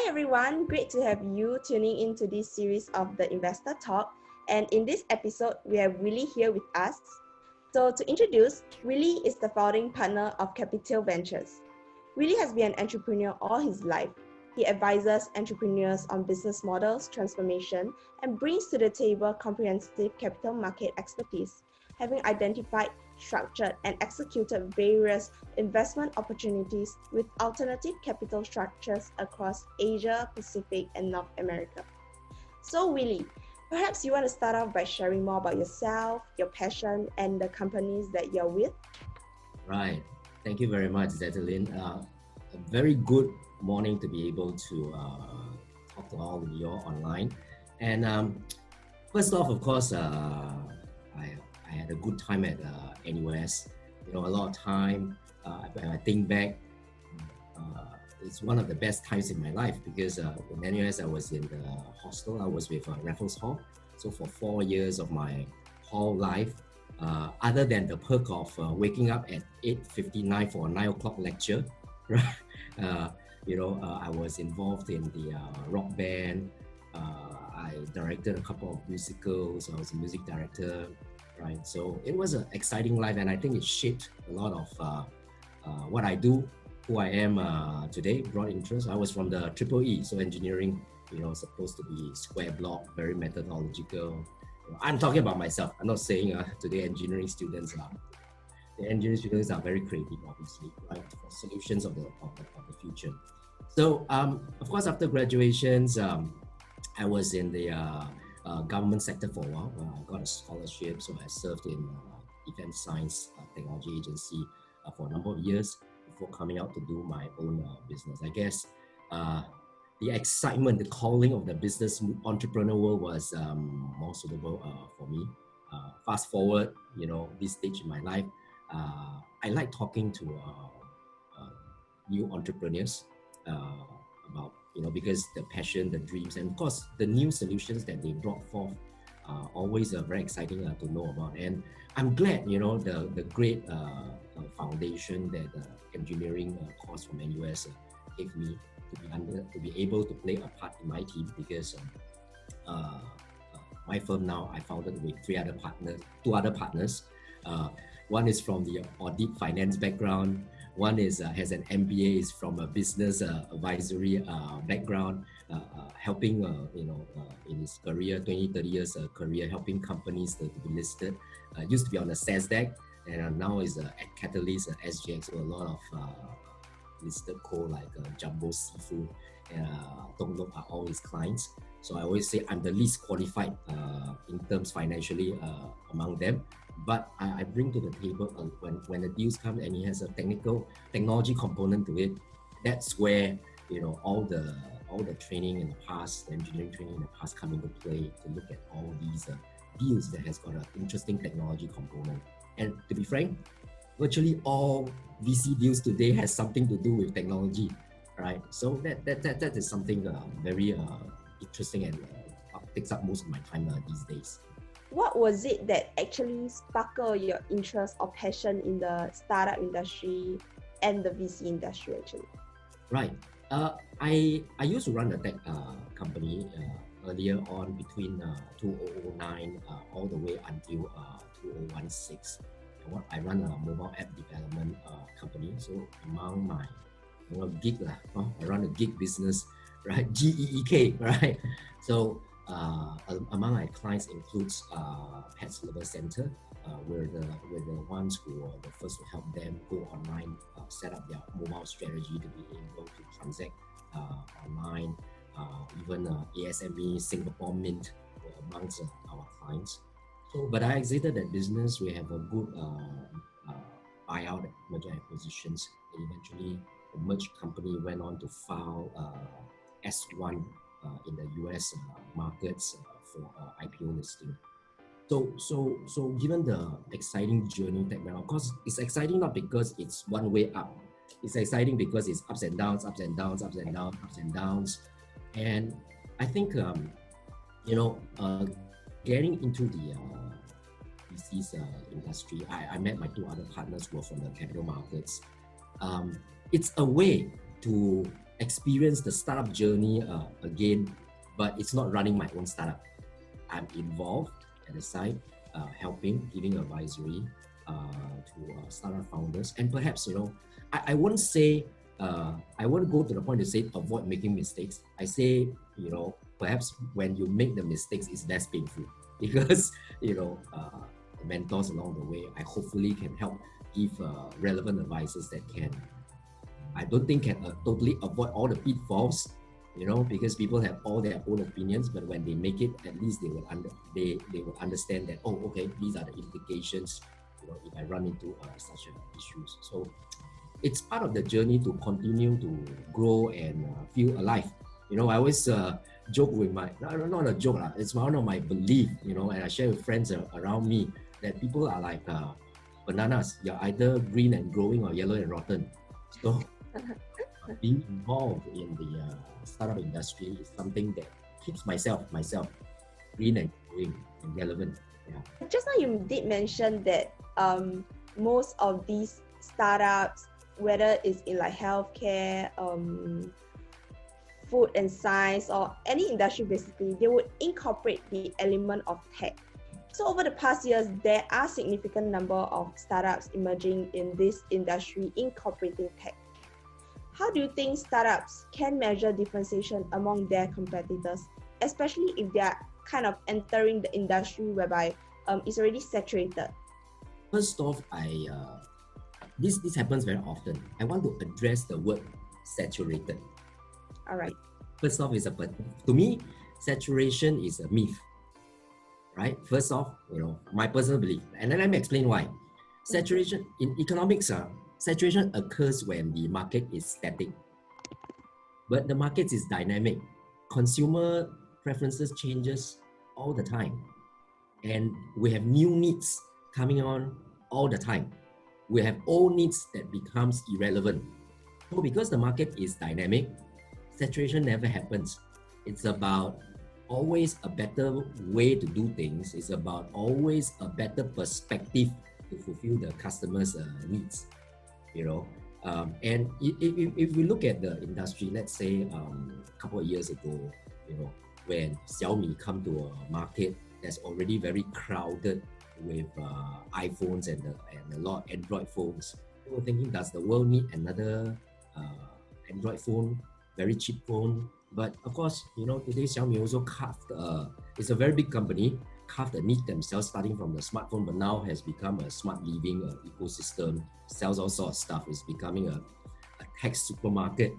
everyone, great to have you tuning into this series of the Investor Talk. And in this episode, we have Willy here with us. So to introduce, Willy is the founding partner of Capitale Ventures. Willy has been an entrepreneur all his life. He advises entrepreneurs on business models, transformation, and brings to the table comprehensive capital market expertise, having identified, structured, and executed various investment opportunities with alternative capital structures across Asia, Pacific, and North America. So, Willy, perhaps you want to start off by sharing more about yourself, your passion, and the companies that you're with? Right. Thank you very much, Zatalyn. A very good morning to be able to talk to all of you online. And first off, of course, I had a good time at NUS. A lot of time. When I think back, it's one of the best times in my life because in NUS I was in the hostel. I was with Raffles Hall. So for 4 years of my hall life, other than the perk of waking up at 8:59 for a 9 o'clock lecture, right? I was involved in the rock band. I directed a couple of musicals. I was a music director, right? So it was an exciting life, and I think it shaped a lot of what I do, who I am today. Broad interest. I was from the EEE, so engineering, supposed to be square block, very methodological. I'm talking about myself. I'm not saying today engineering students are. The engineering students are very creative, obviously, right, for solutions of the future. So, of course, after graduations, I was in the government sector for a while. I got a scholarship, so I served in Defense Science Technology Agency for a number of years before coming out to do my own business. I guess the excitement, the calling of the business entrepreneur world was more suitable for me. Fast forward, this stage in my life, I like talking to new entrepreneurs about, because the passion, the dreams, and of course the new solutions that they brought forth are always very exciting to know about. And I'm glad, the great foundation that the engineering course from NUS gave me to be able to play a part in my team, because my firm now I founded with two other partners. One is from the audit finance background. One is has an MBA, is from a business advisory background, helping in his career, 20-30 years career, helping companies to be listed. Used to be on the SASDAQ, and now is at Capitale, SGX, so a lot of listed co like Jumbo Seafood, Dong Lok are all his clients. So I always say I'm the least qualified in terms financially among them. But I bring to the table when the deals come and it has a technology component to it. That's where all the training in the past, the engineering training in the past, come into play to look at all these deals that has got an interesting technology component. And to be frank, virtually all VC deals today has something to do with technology, right? So that is something very interesting and takes up most of my time these days. What was it that actually sparkled your interest or passion in the startup industry and the VC industry actually? Right. I used to run a tech company earlier on between 2009 all the way until 2016. I run a mobile app development company. So among my gig, I run a gig business, right? GEEK, right? So among my clients includes Pets Lover Center. We're the ones who are the first to help them go online, set up their mobile strategy to be able to transact online. Even ASME, Singapore Mint were amongst our clients. So, but I exited that business. We have a good buyout, merger acquisitions, and eventually the merged company went on to file S1 in the US markets for IPO listing. So given the exciting journey that we're on, of course, it's exciting not because it's one way up. It's exciting because it's ups and downs, ups and downs, ups and downs, ups and downs. And I think, getting into the VC's industry, I met my two other partners who were from the capital markets. It's a way to experience the startup journey again, but it's not running my own startup. I'm involved at the side, helping, giving advisory to startup founders. And perhaps, I wouldn't say, I wouldn't go to the point to say avoid making mistakes. I say, perhaps when you make the mistakes, it's less painful because, the mentors along the way, I hopefully can help give relevant advices that can, I don't think can totally avoid all the pitfalls, because people have all their own opinions, but when they make it, at least they will understand that, oh, okay, these are the implications, if I run into such issues. So it's part of the journey to continue to grow and feel alive. I always joke with not a joke, it's one of my belief, and I share with friends around me that people are like bananas. You're either green and growing or yellow and rotten. So being involved in the startup industry is something that keeps myself green and growing and relevant. Yeah. Just now you did mention that most of these startups, whether it's in like healthcare, food and science, or any industry basically, they would incorporate the element of tech. So over the past years, there are significant number of startups emerging in this industry incorporating tech. How do you think startups can measure differentiation among their competitors, especially if they are kind of entering the industry whereby it's already saturated? First off, this happens very often. I want to address the word saturated. All right. First off, to me, saturation is a myth, right? First off, my personal belief, and then let me explain why. Saturation in economics, saturation occurs when the market is static, but the market is dynamic. Consumer preferences changes all the time, and we have new needs coming on all the time. We have old needs that becomes irrelevant. So because the market is dynamic, saturation never happens. It's about always a better way to do things. It's about always a better perspective to fulfill the customer's needs. And if we look at the industry, let's say a couple of years ago, when Xiaomi come to a market that's already very crowded with iPhones and a lot of Android phones, we were thinking, does the world need another Android phone, very cheap phone? But of course, today Xiaomi also carved, it's a very big company, carved a niche themselves starting from the smartphone, but now has become a smart living ecosystem, sells all sorts of stuff, is becoming a tech supermarket,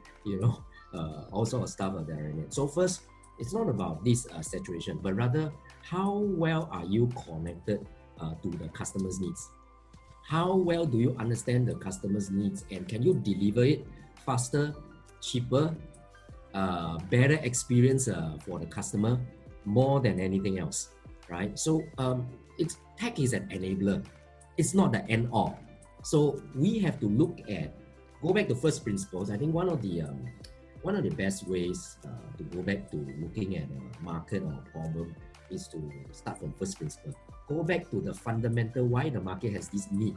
all sorts of stuff are there in it. So first, it's not about this saturation, but rather how well are you connected to the customer's needs? How well do you understand the customer's needs, and can you deliver it faster, cheaper, better experience for the customer more than anything else, right? So tech is an enabler. It's not the end all. So we have to go back to first principles. I think one of the best ways to go back to looking at a market or a problem is to start from first principle. Go back to the fundamental why the market has this need,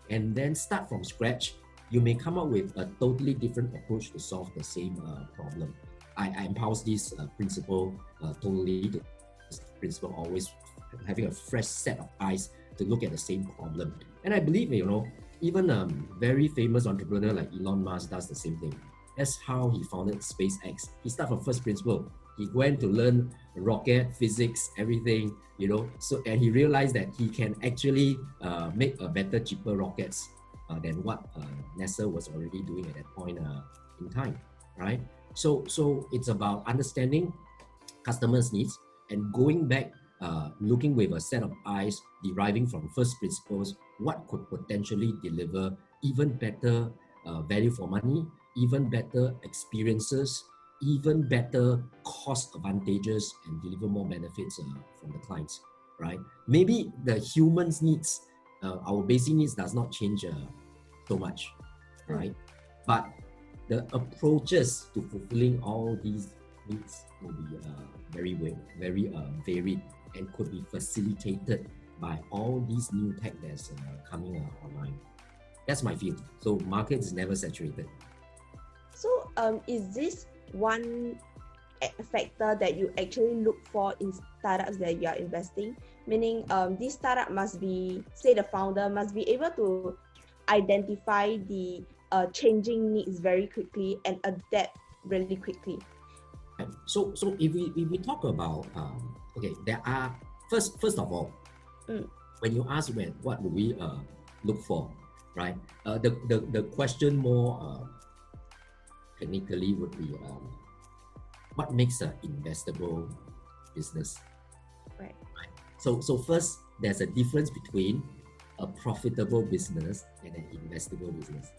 and then start from scratch. You may come up with a totally different approach to solve the same problem. I impose this principle totally to this principle, always having a fresh set of eyes to look at the same problem. And I believe, even a very famous entrepreneur like Elon Musk does the same thing. That's how he founded SpaceX. He started from first principle. He went to learn rocket physics, everything, and he realized that he can actually make a better, cheaper rockets than what NASA was already doing at that point in time, right? So it's about understanding customers' needs and going back, looking with a set of eyes, deriving from first principles, what could potentially deliver even better value for money, even better experiences, even better cost advantages, and deliver more benefits from the clients, right? Maybe the humans' needs, our basic needs does not change so much, right? But the approaches to fulfilling all these needs will be very varied and could be facilitated by all these new tech that's coming online. That's my view. So market is never saturated. So is this one factor that you actually look for in startups that you are investing? Meaning, this startup must be, say, the founder must be able to identify the changing needs very quickly and adapt really quickly. So if we talk about okay, there are first of all, when you ask what do we look for, right? The question more technically would be what makes an investable business, Right. So first, there's a difference between a profitable business and an investable business.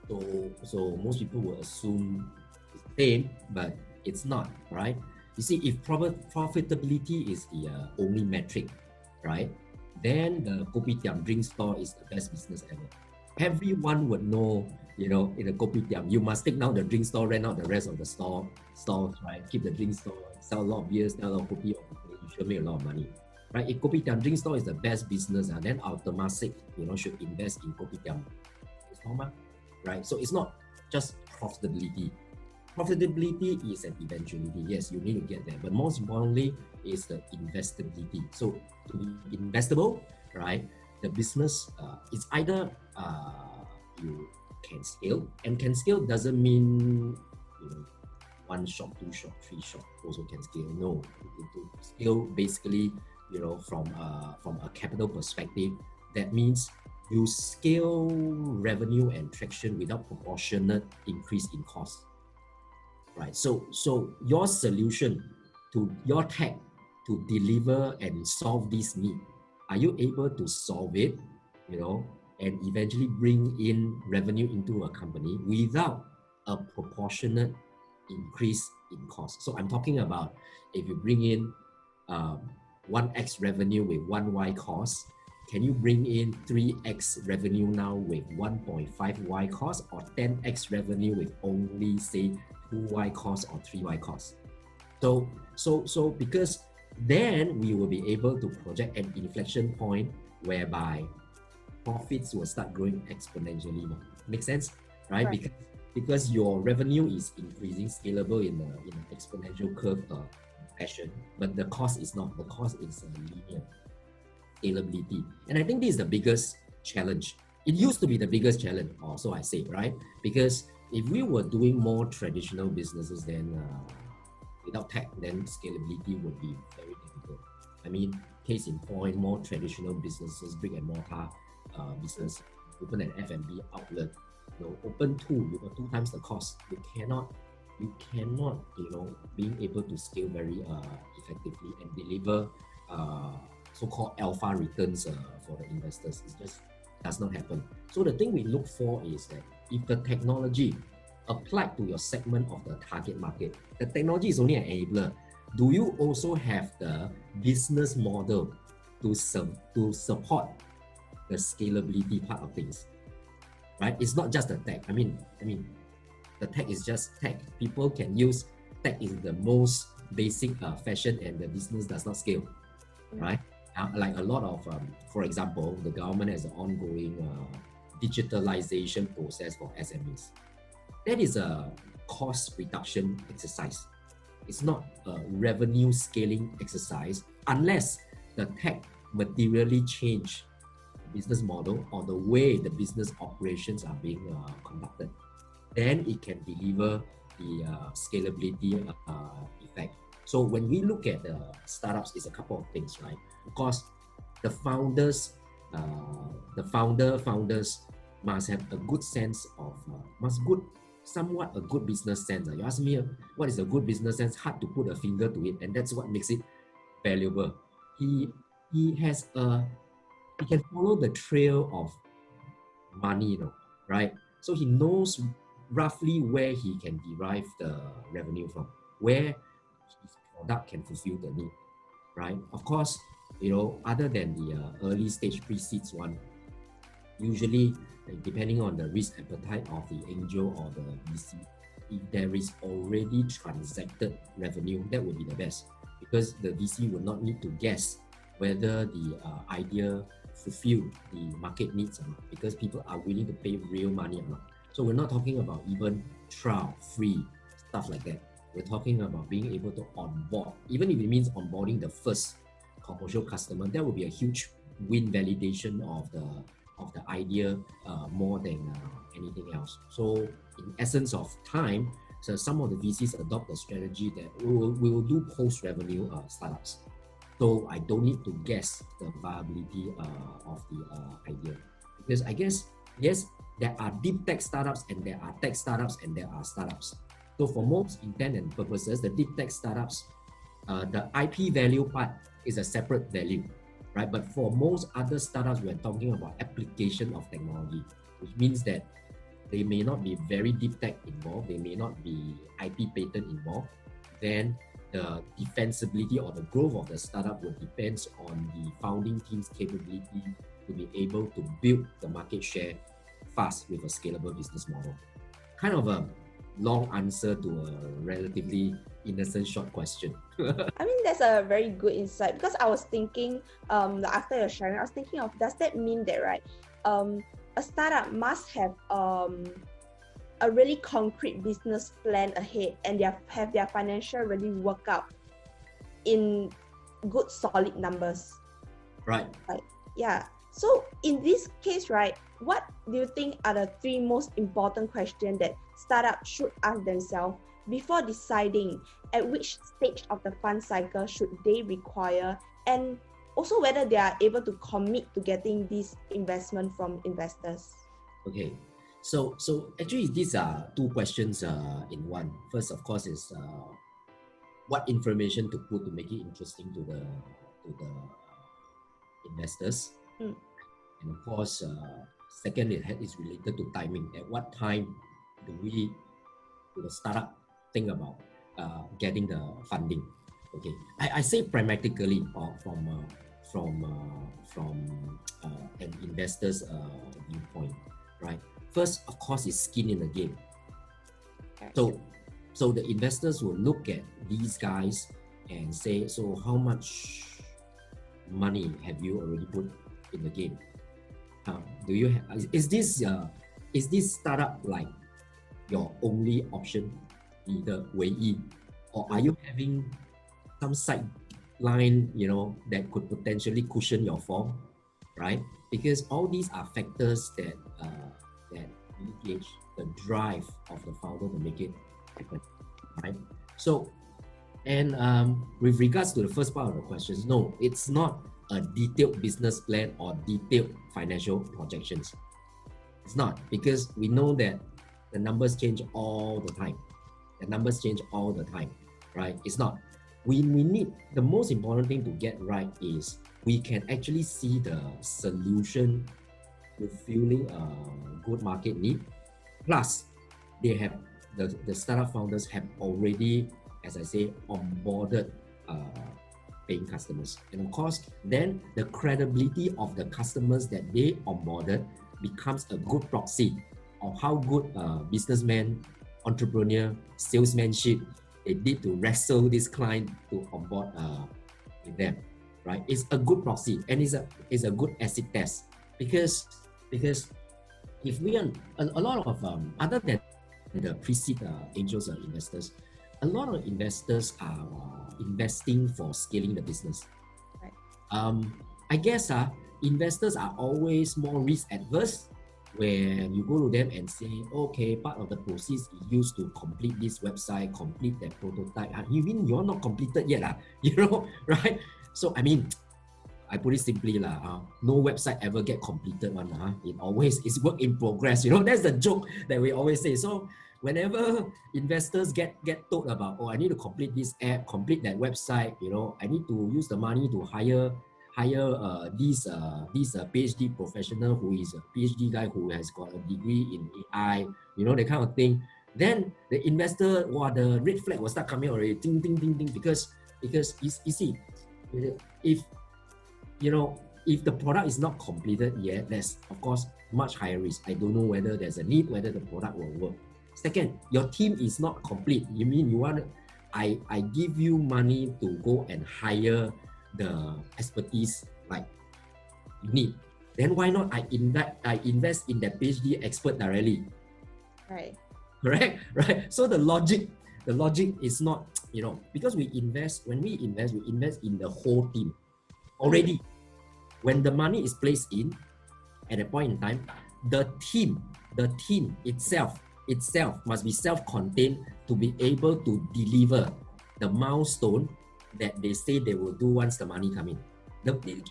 So most people will assume it's the same, but it's not, right? You see, if profitability is the only metric, right, then the kopitiam drink store is the best business ever. Everyone would know, in a kopitiam, you must take down the drink store, rent out the rest of the stalls, right? Keep the drink store, sell a lot of beers, sell a lot of kopi, you should make a lot of money, right? If kopitiam drink store is the best business, then our Temasek, should invest in kopitiam. It's normal, right? So it's not just profitability. Profitability is an eventuality. Yes, you need to get there, but most importantly is the investability. So to be investable, right, the business is either you can scale, and can scale doesn't mean one shop, two shop, three shop also can scale. No, to scale basically from a capital perspective, that means you scale revenue and traction without proportionate increase in cost. Right, so your solution to your tech to deliver and solve this need, are you able to solve it, and eventually bring in revenue into a company without a proportionate increase in cost? So I'm talking about if you bring in 1x revenue with 1y cost, can you bring in 3x revenue now with 1.5y cost, or 10x revenue with only say 2y cost or 3y cost? So because then we will be able to project an inflection point whereby profits will start growing exponentially more. Make sense, right? Because your revenue is increasing, scalable in an exponential curve fashion, but the cost is not. The cost is linear scalability, and I think this is the biggest challenge. It used to be the biggest challenge, or so I say, right? Because if we were doing more traditional businesses, then without tech, then scalability would be very difficult. I mean, case in point, more traditional businesses, brick and mortar business, open an F&B outlet, open you got 2 times the cost. You cannot, being able to scale very effectively and deliver so-called alpha returns for the investors. It just does not happen. So the thing we look for is that if the technology applied to your segment of the target market, the technology is only an enabler. Do you also have the business model to support the scalability part of things? Right? It's not just the tech. I mean, the tech is just tech. People can use tech in the most basic fashion, and the business does not scale, right? Like a lot of, for example, the government has an ongoing digitalization process for SMEs. That is a cost reduction exercise. It's not a revenue scaling exercise unless the tech materially change the business model or the way the business operations are being conducted. Then it can deliver the scalability effect. So when we look at the startups, it's a couple of things, right? Of course, the founders must have a good sense of, somewhat a good business sense. You ask me, what is a good business sense? Hard to put a finger to it, and that's what makes it valuable. He can follow the trail of money, right? So he knows roughly where he can derive the revenue from, where his product can fulfill the need, right? Of course, other than the early stage pre-seeds one, usually depending on the risk appetite of the angel or the VC, if there is already transacted revenue, that would be the best, because the VC would not need to guess whether the idea fulfilled the market needs or not, because people are willing to pay real money or not. So we're not talking about even trial, free, stuff like that. We're talking about being able to onboard, even if it means onboarding the first commercial customer. That would be a huge win validation of the idea more than anything else. So in essence of time, so some of the VCs adopt the strategy that we will do post-revenue startups. So I don't need to guess the viability of the idea, because I guess, yes, there are deep tech startups and there are tech startups and there are startups. So for most intent and purposes, the deep tech startups, the IP value part is a separate value, right? But for most other startups, we're talking about application of technology, which means that they may not be very deep tech involved, they may not be IP patent involved. Then the defensibility or the growth of the startup will depend on the founding team's capability to be able to build the market share fast with a scalable business model. Kind of a long answer to a relatively innocent short question. I mean, that's a very good insight, because I was thinking, after your sharing, I was thinking of, does that mean that, right, a startup must have a really concrete business plan ahead, and have their financial really work out in good solid numbers. Right. Right. Yeah. So in this case, right, what do you think are the three most important questions that startups should ask themselves before deciding at which stage of the fund cycle should they require, and also whether they are able to commit to getting this investment from investors? Okay. So actually these are two questions in one. First, of course, is what information to put to make it interesting to the investors. And of course, second, is related to timing. At what time do the startup think about getting the funding? Okay, I say pragmatically from an investor's viewpoint, right? First, of course, is skin in the game. So the investors will look at these guys and say, so how much money have you already put in the game? Do you is this startup like your only option, either way, or are you having some sideline, that could potentially cushion your fall, right? Because all these are factors that gauge the drive of the founder to make it happen, right? So, and with regards to the first part of the questions, no, it's not a detailed business plan or detailed financial projections. It's not, because we know that the numbers change all the time. Right? It's not. We need, the most important thing to get right is we can actually see the solution fulfilling a good market need. Plus, they have the startup founders have already, as I say, onboarded paying customers. And of course, then the credibility of the customers that they onboarded becomes a good proxy of how good businessman, entrepreneur, salesmanship they did to wrestle this client to onboard with them, right? It's a good proxy, and it's a good acid test, because if we are a lot of other than the pre-seed angels or investors, a lot of investors are investing for scaling the business. Right. I guess investors are always more risk adverse when you go to them and say, okay, part of the proceeds is used to complete this website, complete that prototype. You mean you're not completed yet, right? So I mean, I put it simply, no website ever get completed one. It always is work in progress. That's the joke that we always say. So whenever investors get told about, I need to complete this app, complete that website, I need to use the money to hire this PhD professional who is a PhD guy who has got a degree in AI, that kind of thing. Then the investor, the red flag will start coming already, ding, ding, ding, ding, because you see, if the product is not completed yet, there's of course much higher risk. I don't know whether there's a need, whether the product will work. Second, your team is not complete. You mean you want I give you money to go and hire the expertise like you need. Then why not I invest in the PhD expert directly? Right. Correct? Right? So the logic is not, because when we invest in the whole team. Already, when the money is placed in, at a point in time, the team itself must be self-contained to be able to deliver the milestone that they say they will do once the money come in.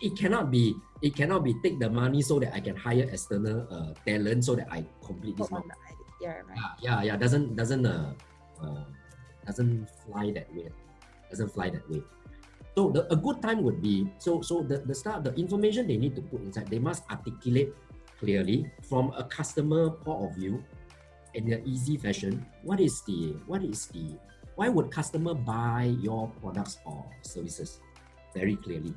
It cannot be take the money so that I can hire external talent so that I complete this milestone. Yeah, right. Yeah. Doesn't fly that way. So a good time would be the information they need to put inside. They must articulate clearly from a customer point of view in an easy fashion. Why would customer buy your products or services? Very clearly,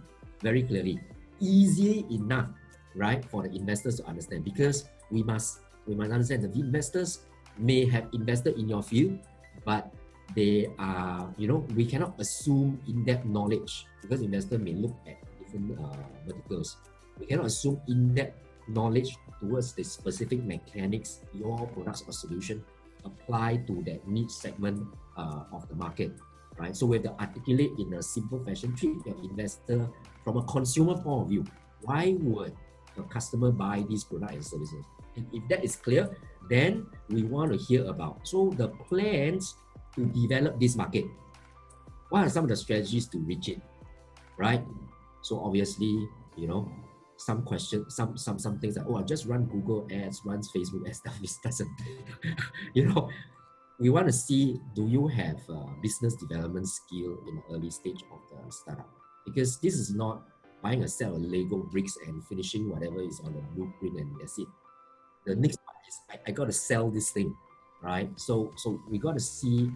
easy enough, right, for the investors to understand, because we must understand that the investors may have invested in your field, but they are, we cannot assume in-depth knowledge, because investor may look at different verticals. We cannot assume in-depth knowledge towards the specific mechanics your products or solution apply to that niche segment of the market, right? So we have to articulate in a simple fashion, treat your investor from a consumer point of view. Why would a customer buy these products and services? And if that is clear, then we want to hear about the plans to develop this market. What are some of the strategies to reach it, right? So obviously, some questions, some things like, I'll just run Google ads, runs Facebook ads, stuff. This doesn't, we want to see, do you have business development skill in the early stage of the startup? Because this is not buying a set of Lego bricks and finishing whatever is on the blueprint and that's it. The next part is I got to sell this thing, right? So we got to see,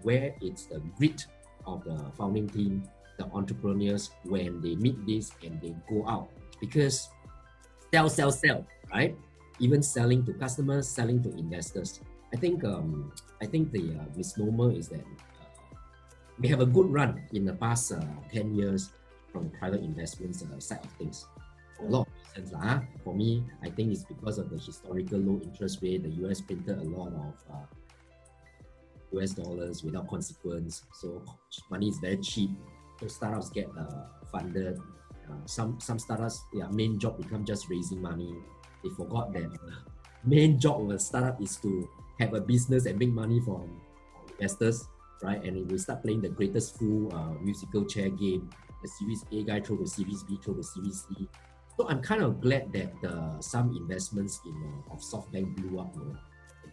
where it's the grit of the founding team, the entrepreneurs, when they meet this and they go out, because sell, right? Even selling to customers, selling to investors. I think the misnomer is that we have a good run in the past 10 years from private investments side of things. A lot of reasons. For me, I think it's because of the historical low interest rate. The US printed a lot of US dollars without consequence. So money is very cheap. So startups get funded. Some startups, their main job become just raising money. They forgot that main job of a startup is to have a business and make money from investors, right? And we start playing the greatest fool musical chair game. The Series A guy throw the Series B, throw the Series C. So I'm kind of glad that some investments of SoftBank blew up. The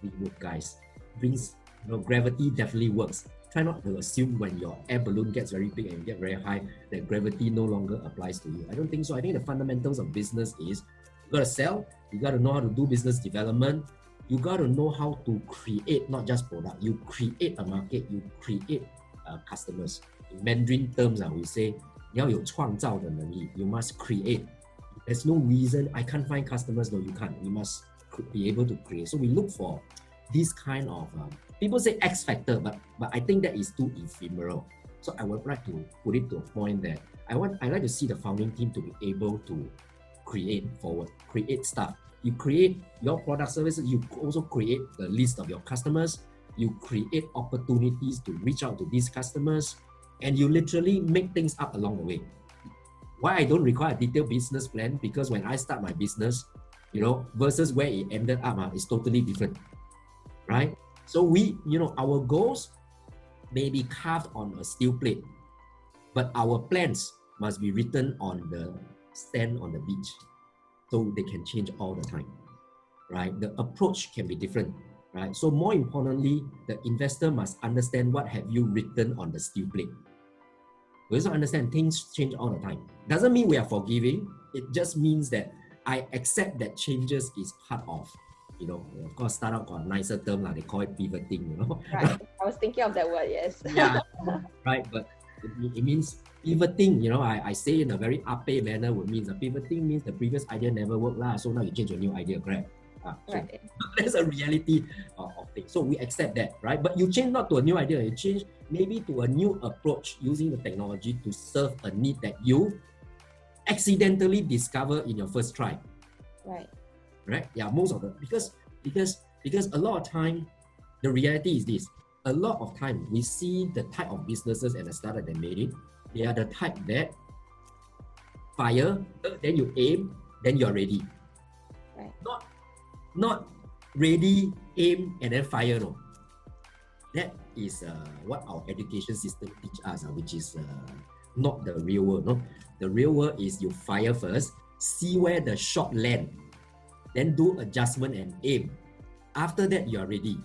big wood guys brings, gravity definitely works. Try not to assume when your air balloon gets very big and you get very high that gravity no longer applies to you. I don't think so. I think the fundamentals of business is you got to sell, you got to know how to do business development, you got to know how to create not just product, you create a market, you create customers. In Mandarin terms, we say 你要有创造的能力, you must create. There's no reason I can't find customers. No, you can't. You must be able to create. So we look for this kind of people say X factor, but I think that is too ephemeral. So I would like to put it to a point that I like to see the founding team to be able to create forward, create stuff. You create your product services. You also create the list of your customers. You create opportunities to reach out to these customers, and you literally make things up along the way. Why I don't require a detailed business plan? Because when I start my business, versus where it ended up, is totally different, right? So our goals may be carved on a steel plate, but our plans must be written on the sand on the beach, so they can change all the time, right? The approach can be different, right? So more importantly, the investor must understand what have you written on the steel plate. We also understand things change all the time. Doesn't mean we are forgiving. It just means that I accept that changes is part of, of course, startup got a nicer term, they call it pivoting, Right. I was thinking of that word, yes. Yeah, right. But it means pivoting, I say in a very ape manner, would means pivoting means the previous idea never worked, so now you change a new idea, correct? Right. That's a reality of things. So we accept that, right? But you change not to a new idea, you change maybe to a new approach using the technology to serve a need that you accidentally discover in your first try. Right. Right? Yeah, most of it. Because Because a lot of time, the reality is this: a lot of time we see the type of businesses and the startup that made it. They are the type that fire, then you aim, then you're ready. Right. Not ready, aim, and then fire. No, that is what our education system teach us, which is not the real world. No, the real world is you fire first, see where the shot land, then do adjustment and aim. After that, you are ready.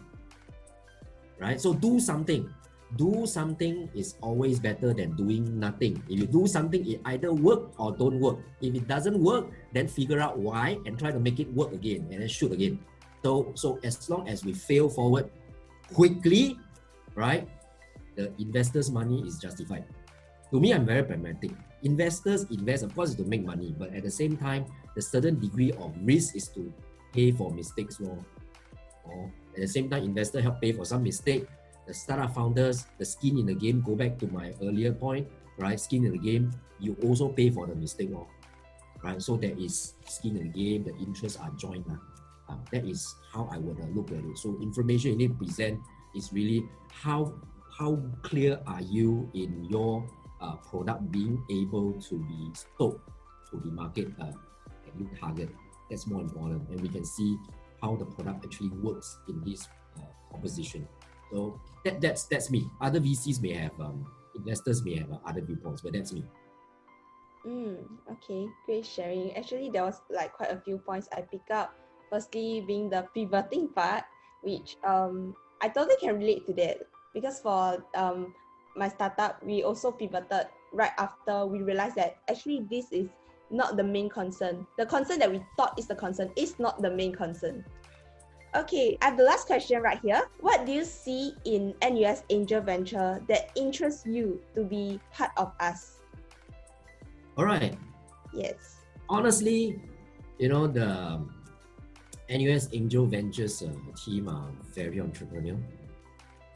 Right? So do something. Do something is always better than doing nothing. If you do something, it either work or don't work. If it doesn't work, then figure out why and try to make it work again and then shoot again. So as long as we fail forward quickly, right, the investors' money is justified. To me, I'm very pragmatic. Investors invest, of course, to make money, but at the same time, the certain degree of risk is to pay for mistakes. Or at the same time, investors help pay for some mistake. The startup founders, the skin in the game, go back to my earlier point, right? Skin in the game, you also pay for the mistake, right? So there is skin in the game, the interests are joined. That is how I would look at it. So information you need to present is really how clear are you in your product being able to be sold to the market that you target. That's more important, and we can see how the product actually works in this proposition. So that's me. Other VCs may have investors may have other viewpoints, but that's me. Okay, great sharing. Actually, there was like quite a few points I pick up. Firstly, being the pivoting part, which I totally can relate to that, because for my startup, we also pivoted right after we realized that actually this is not the main concern. The concern that we thought is the concern is not the main concern. Okay, I have the last question right here. What do you see in NUS Angel Venture that interests you to be part of us? All right. Yes. Honestly, the NUS Angel Ventures team are very entrepreneurial.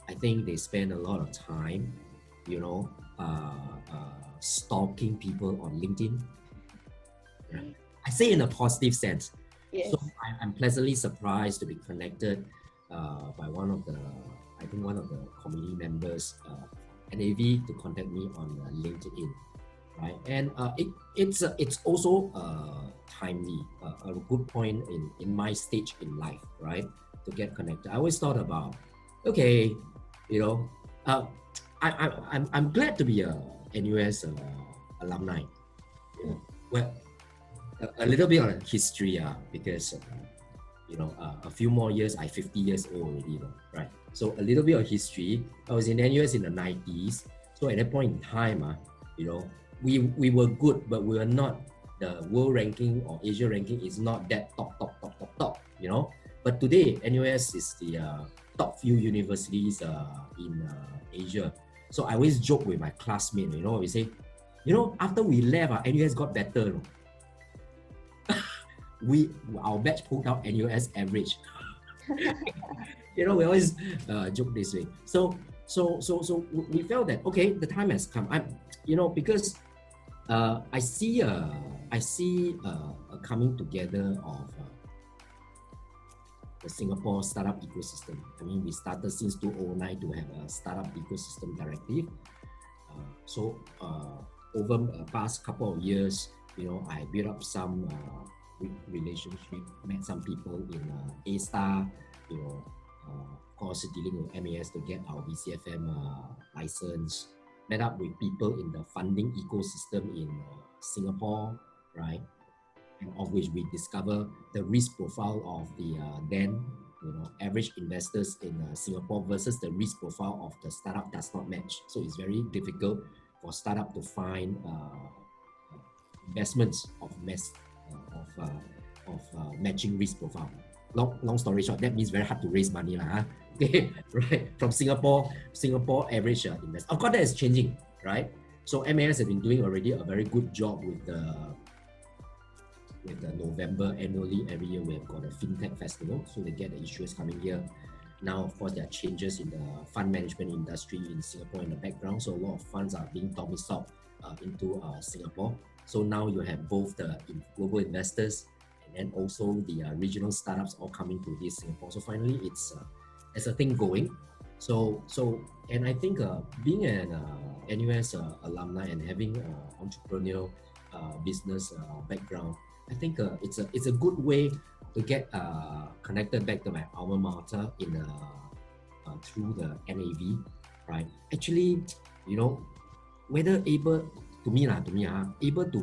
I think they spend a lot of time, stalking people on LinkedIn. Yeah. I say in a positive sense. Yes. So I'm pleasantly surprised to be connected by one of the community members, NAV, to contact me on LinkedIn, right? And it's also timely, a good point in my stage in life, right? To get connected. I always thought about, okay, I'm glad to be a NUS alumni. Well, a little bit on history, because a few more years, I'm 50 years old already, right? So a little bit of history. I was in NUS in the 90s. So at that point in time, we were good, but we were not the world ranking or Asia ranking is not that top. But today, NUS is the top few universities in Asia. So I always joke with my classmates, we say, after we left, NUS got better. Our batch pulled out NUS average. We always joke this way. So we felt that, okay, the time has come. Because I see a coming together of the Singapore startup ecosystem. I mean, we started since 2009 to have a startup ecosystem directive. Over the past couple of years, I built up some relationship, met some people in A-Star, of course dealing with MAS to get our VCFM license, met up with people in the funding ecosystem in Singapore, right? And of which we discover the risk profile of the then average investors in Singapore versus the risk profile of the startup does not match. So it's very difficult for startup to find investments of matching risk profile. Long story short, that means very hard to raise money, okay, right? From Singapore average invest. Of course, that is changing, right? So MAS has been doing already a very good job with the November annually. Every year we have got a FinTech Festival, so they get the issuers coming here. Now, of course, there are changes in the fund management industry in Singapore in the background, so a lot of funds are being domiciled into Singapore. So now you have both the global investors and and also the regional startups all coming to this Singapore. So finally, it's a thing going. And I think being an NUS alumni and having entrepreneurial business background, I think it's a good way to get connected back to my alma mater in through the NAV, right? Actually, whether able to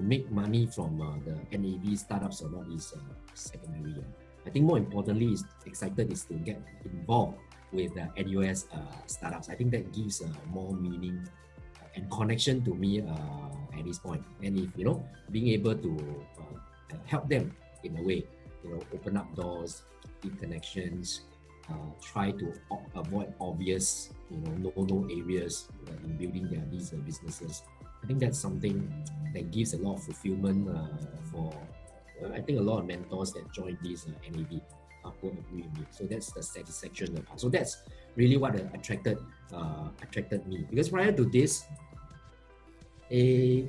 make money from the NAV startups or not is secondary. I think more importantly is to get involved with the NUS startups. I think that gives more meaning and connection to me at this point. And if being able to help them in a way, open up doors, deep connections, try to avoid obvious no areas in building these businesses. I think that's something that gives a lot of fulfillment for I think a lot of mentors that join these NAV will agree with me. So that's the satisfaction part. So that's really what attracted me, because prior to this, because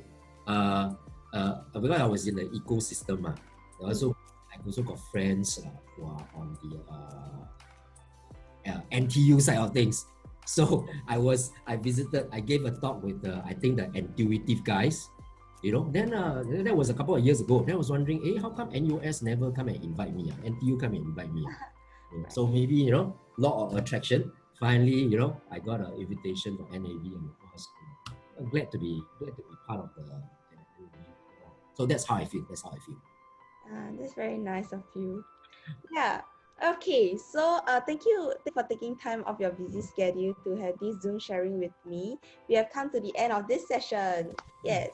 I was in the ecosystem, I also got friends who are on the NTU side of things. So I gave a talk with I think the intuitive guys, then that was a couple of years ago. Then I was wondering, how come NUS never come and invite me? NTU come and invite me. So maybe, law of attraction. Finally, I got an invitation from NAV, and of course, I'm glad to be part of the NAV. So that's how I feel. That's very nice of you. Yeah. Okay, so thank you for taking time off your busy schedule to have this Zoom sharing with me. We have come to the end of this session. Yes.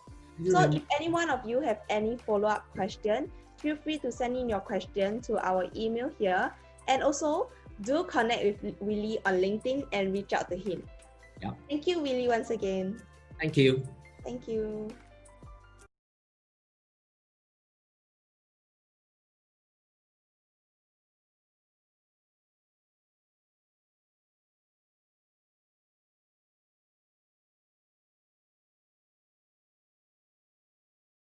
So if any one of you have any follow-up question, feel free to send in your question to our email here. And also, do connect with Willy on LinkedIn and reach out to him. Yeah. Thank you, Willy, once again. Thank you. Thank you.